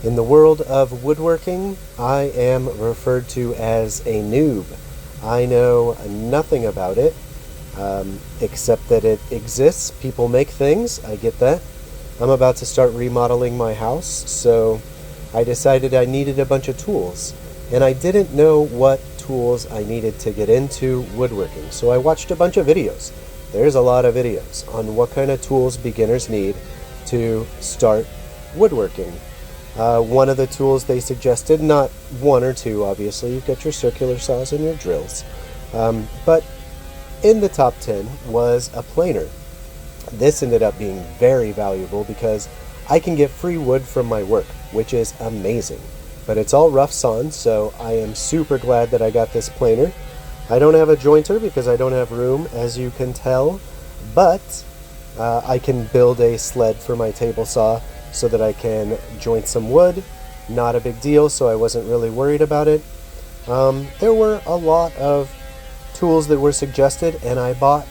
In the world of woodworking, I am referred to as a noob. I know nothing about it, except that it exists. People make things, I get that. I'm about to start remodeling my house, so I decided I needed a bunch of tools. And I didn't know what tools I needed to get into woodworking, so I watched a bunch of videos. There's a lot of videos on what kind of tools beginners need to start woodworking. One of the tools they suggested, not one or two obviously, you've got your circular saws and your drills, but in the top 10 was a planer. This ended up being very valuable because I can get free wood from my work, which is amazing. But it's all rough sawn, so I am super glad that I got this planer. I don't have a jointer because I don't have room, as you can tell, but I can build a sled for my table saw so that I can joint some wood. Not a big deal, so I wasn't really worried about it. There were a lot of tools that were suggested, and I bought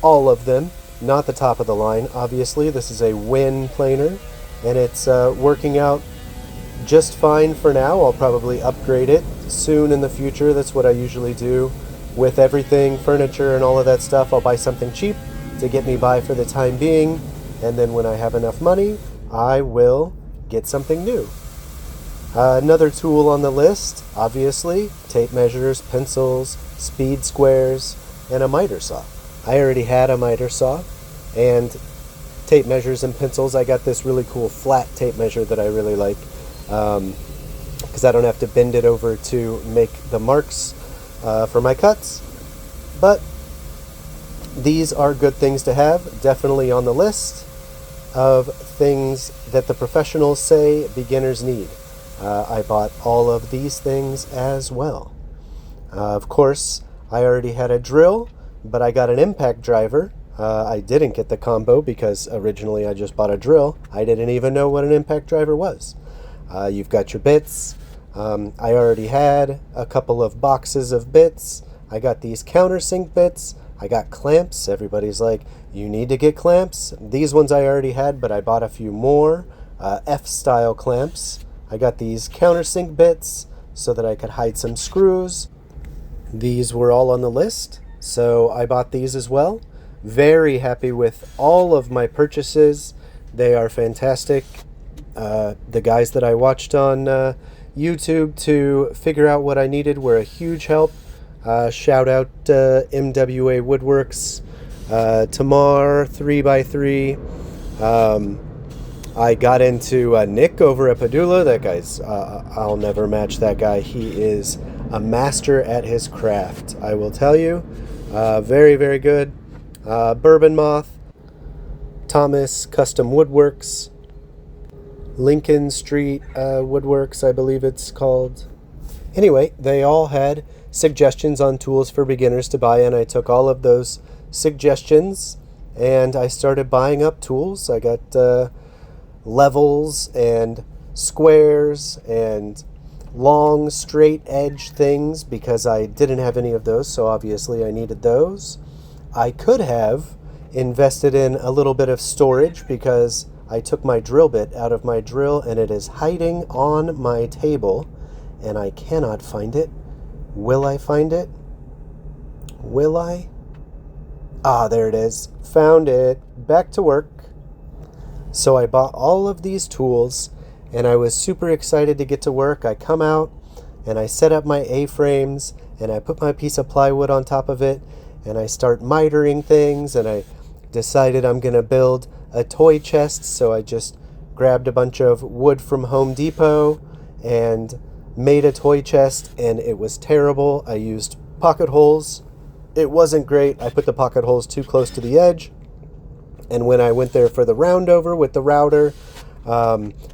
all of them. Not the top of the line, obviously. This is a Win planer, and it's working out just fine for now. I'll probably upgrade it soon in the future. That's what I usually do with everything, furniture and all of that stuff. I'll buy something cheap to get me by for the time being, and then when I have enough money, I will get something new. Another tool on the list, obviously, tape measures, pencils, speed squares, and a miter saw. I already had a miter saw and tape measures and pencils. I got this really cool flat tape measure that I really like because I don't have to bend it over to make the marks for my cuts. But these are good things to have, definitely on the list of things that the professionals say beginners need. I bought all of these things as well. Of course, I already had a drill, but I got an impact driver. I didn't get the combo because originally I just bought a drill. I didn't even know what an impact driver was. You've got your bits. I already had a couple of boxes of bits. I got these countersink bits. I got clamps. Everybody's like, you need to get clamps. These ones I already had, but I bought a few more. F-style clamps. I got these countersink bits so that I could hide some screws. These were all on the list, so I bought these as well. Very happy with all of my purchases. They are fantastic. The guys that I watched on YouTube to figure out what I needed were a huge help. Shout out MWA Woodworks, Tamar 3x3. I got into Nick over at Padula. That guy's, I'll never match that guy. He is a master at his craft, I will tell you. Very, very good. Bourbon Moth, Thomas Custom Woodworks, Lincoln Street Woodworks, I believe it's called. Anyway, they all had suggestions on tools for beginners to buy, and I took all of those suggestions and I started buying up tools. I got levels and squares and long straight edge things because I didn't have any of those, so obviously I needed those. I could have invested in a little bit of storage because I took my drill bit out of my drill and it is hiding on my table and I cannot find it. Will I find it? Will I? Ah, there it is. Found it. Back to work. So I bought all of these tools and I was super excited to get to work. I come out and I set up my A-frames and I put my piece of plywood on top of it and I start mitering things, and I decided I'm going to build a toy chest, so I just grabbed a bunch of wood from Home Depot and made a toy chest, and it was terrible. I used pocket holes. It wasn't great. I put the pocket holes too close to the edge, and when I went there for the round over with the router,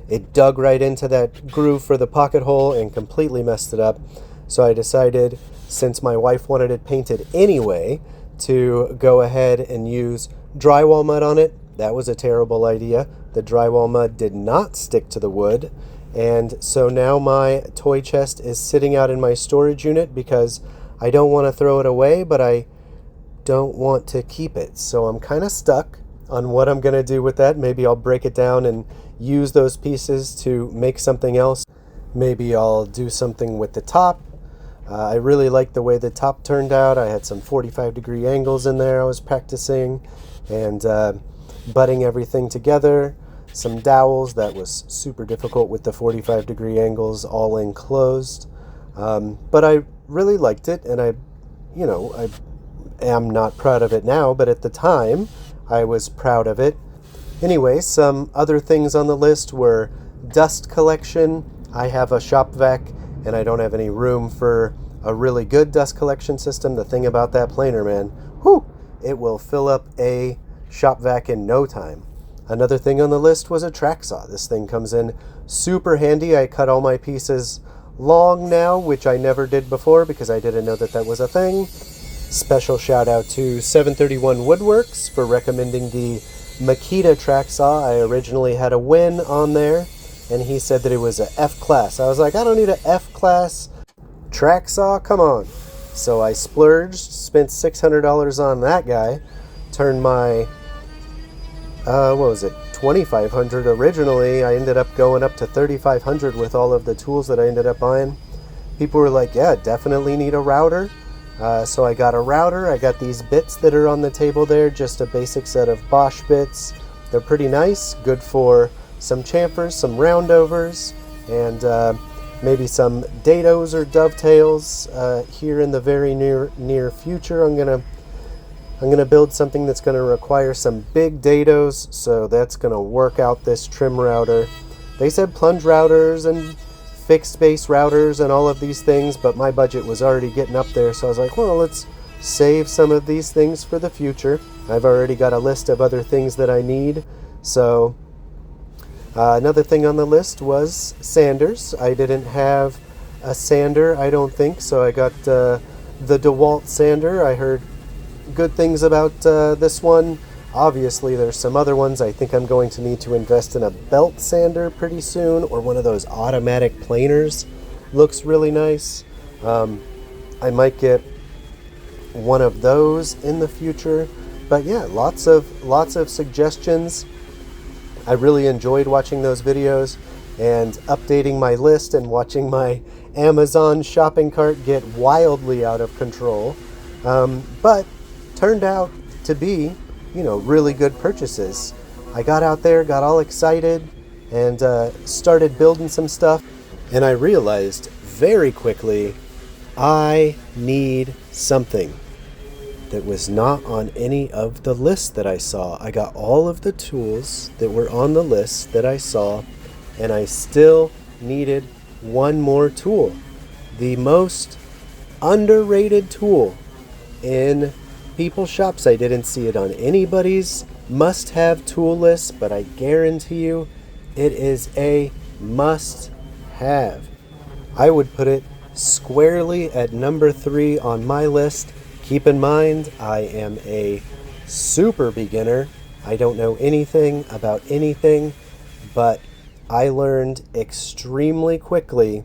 it dug right into that groove for the pocket hole and completely messed it up. So I decided, since my wife wanted it painted anyway, to go ahead and use drywall mud on it. That was a terrible idea. The drywall mud did not stick to the wood, and so now my toy chest is sitting out in my storage unit because I don't want to throw it away, but I don't want to keep it. So I'm kind of stuck on what I'm going to do with that. Maybe I'll break it down and use those pieces to make something else. Maybe I'll do something with the top. I really liked the way the top turned out. I had some 45-degree angles in there I was practicing, and butting everything together. Some dowels, that was super difficult with the 45-degree angles all enclosed. But I really liked it, and I am not proud of it now, but at the time I was proud of it. Anyway, some other things on the list were dust collection. I have a shop vac, and I don't have any room for a really good dust collection system. The thing about that planer, man, whew, it will fill up a shop vac in no time. Another thing on the list was a track saw. This thing comes in super handy. I cut all my pieces long now, which I never did before because I didn't know that that was a thing. Special shout out to 731 Woodworks for recommending the Makita track saw. I originally had a Win on there, and he said that it was a F class. I was like, I don't need a F class track saw, come on. So I splurged, spent $600 on that guy, turned my what was it, $2,500 originally. I ended up going up to $3,500 with all of the tools that I ended up buying. People were like, yeah, definitely need a router. So I got a router. I got these bits that are on the table there, just a basic set of Bosch bits. They're pretty nice, good for some chamfers, some roundovers, and maybe some dados or dovetails here in the very near future. I'm gonna build something that's gonna require some big dados, so that's gonna work out this trim router. They said plunge routers and fixed base routers and all of these things, but my budget was already getting up there, so I was like, well, let's save some of these things for the future. I've already got a list of other things that I need. So another thing on the list was sanders. I didn't have a sander, I don't think, so I got the DeWalt sander. I heard good things about this one. Obviously there's some other ones. I think I'm going to need to invest in a belt sander pretty soon, or one of those automatic planers. Looks really nice. I might get one of those in the future. But yeah, lots of suggestions. I really enjoyed watching those videos and updating my list and watching my Amazon shopping cart get wildly out of control. But turned out to be, really good purchases. I got out there, got all excited, and started building some stuff. And I realized very quickly I need something that was not on any of the lists that I saw. I got all of the tools that were on the list that I saw, and I still needed one more tool. The most underrated tool in people's shops. I didn't see it on anybody's must-have tool list, but I guarantee you it is a must-have. I would put it squarely at number 3 on my list. Keep in mind, I am a super beginner. I don't know anything about anything, but I learned extremely quickly.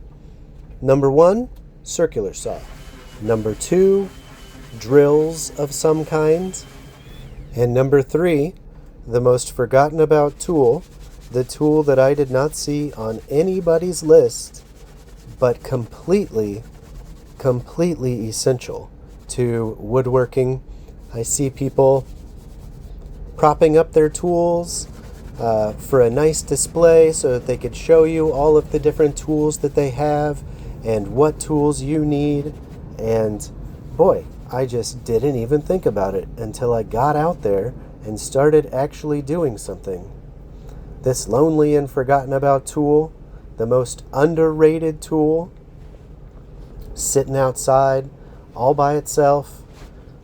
Number 1, circular saw. Number 2, drills of some kind. And number 3, the most forgotten about tool, the tool that I did not see on anybody's list, but completely essential to woodworking. I see people propping up their tools for a nice display so that they could show you all of the different tools that they have and what tools you need. And boy, I just didn't even think about it until I got out there and started actually doing something. This lonely and forgotten about tool, the most underrated tool, sitting outside all by itself,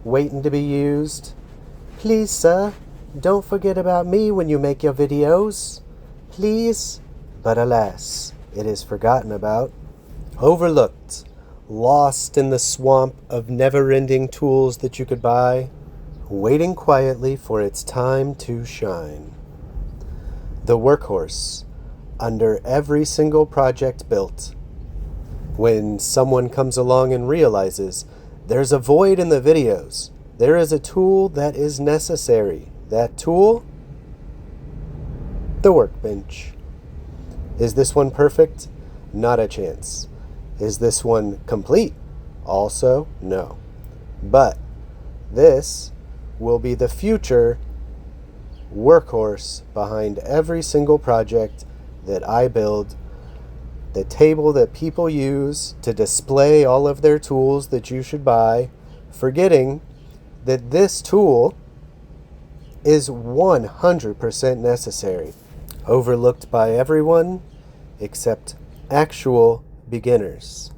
waiting to be used. Please, sir, don't forget about me when you make your videos. Please. But alas, it is forgotten about, overlooked, lost in the swamp of never-ending tools that you could buy, waiting quietly for its time to shine. The workhorse under every single project built. When someone comes along and realizes there's a void in the videos, there is a tool that is necessary. That tool? The workbench. Is this one perfect? Not a chance. Is this one complete? Also, no. But this will be the future workhorse behind every single project that I build. The table that people use to display all of their tools that you should buy, forgetting that this tool is 100% necessary, overlooked by everyone except actual beginners.